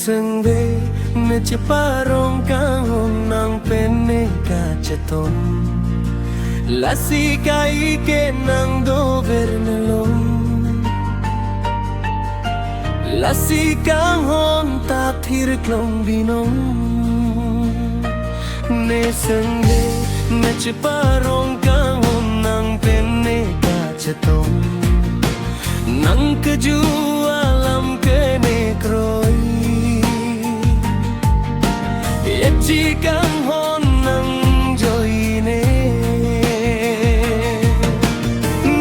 sangre neceparong kahon ng pene kachaton Lasika ike ng dovernelon Lasikang hon tathir klong binong Ne sangre neceparong kahon ng pene kachaton Nang kejualam kene kroi Ejikang hon nang joine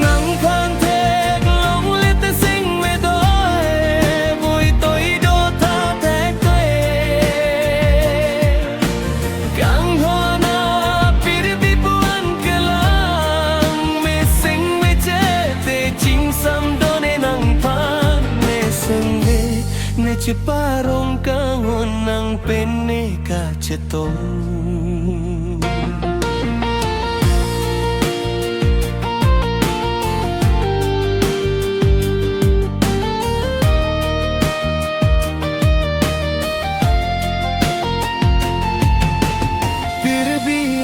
Nang pantek long lit sing me doe Vui tôi do tha tek toe Kang hona pir bi buan kelang Me sing me che te ching sam done nang pan Me sengge ne ceparong kahon nang pene kachaton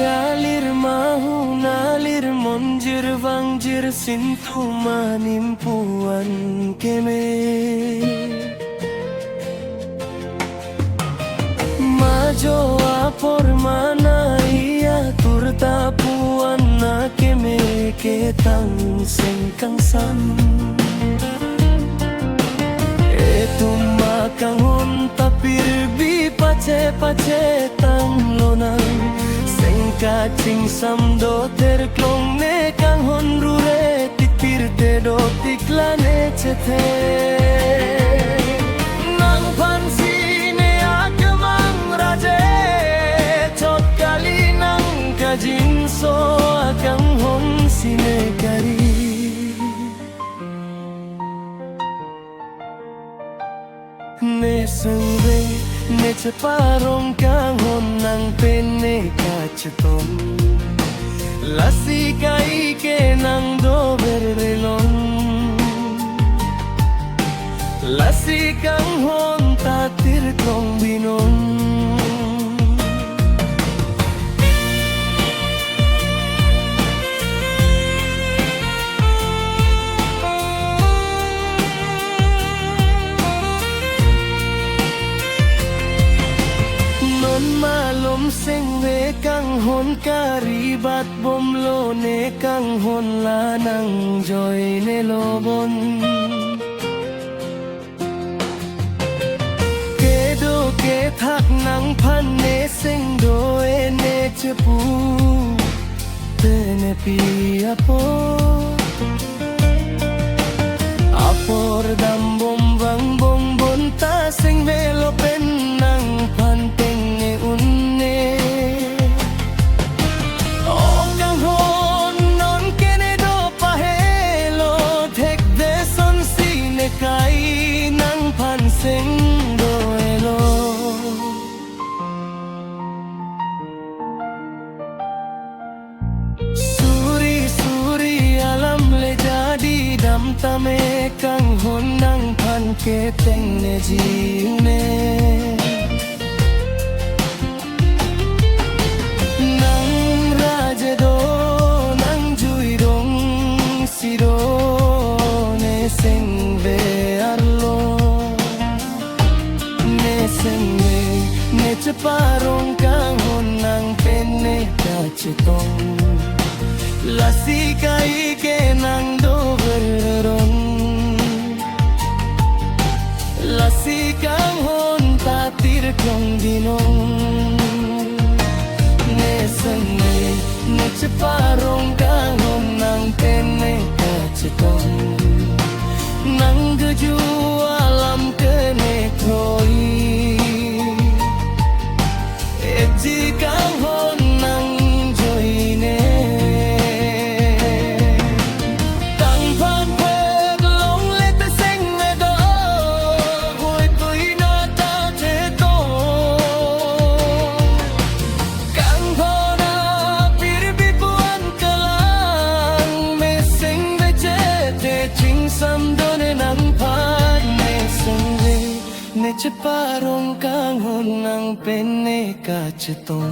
Alir mahu nalir monjir vangjir sintu manimpuan keme Majo apor mana iya turta puan na keme ketang sengkang san Etum makang hon tapir bi pace pace tang lonang Kacing sam do ter klong ne kang hon rure titir te do tikla ne chethe Nang pansi ne akamang raje chot kali nang kajin so akang hon sine kari Ne sangre ne ceparong kang hon nang pene kachaton Lasika ike nang do berrelon Lasikang hon tatir kong binong Malum sing we kang hon karibat bomlo ne kang hon lanang joy ne lobon Kedo ke thak nang phan ne sing do e ne chepu Tene pi apor dam bom vang bom bon ta sing velo pen nang phan Kai nang pan sing do elo Suri suri alam le jadi dam tame kang hon nang pan keteng ne jiune Nang raja do nang jui dong siro ne sing Ceparong kahon nang pene kachaton Lasika ike nang do berron Lasikang hon tatir kong dinong Ne sangre ne ceparong kahon nang pene kachaton Nang geju alam kene kroi Ejikang hon nang joine Tang phan phek long let sing me do Vui tui na ta che to Kang hona pir bi buan kalang Me sing ve che te ching sam do ne nang phan Me sing ve Ni cepat rongkang honang pene kacetong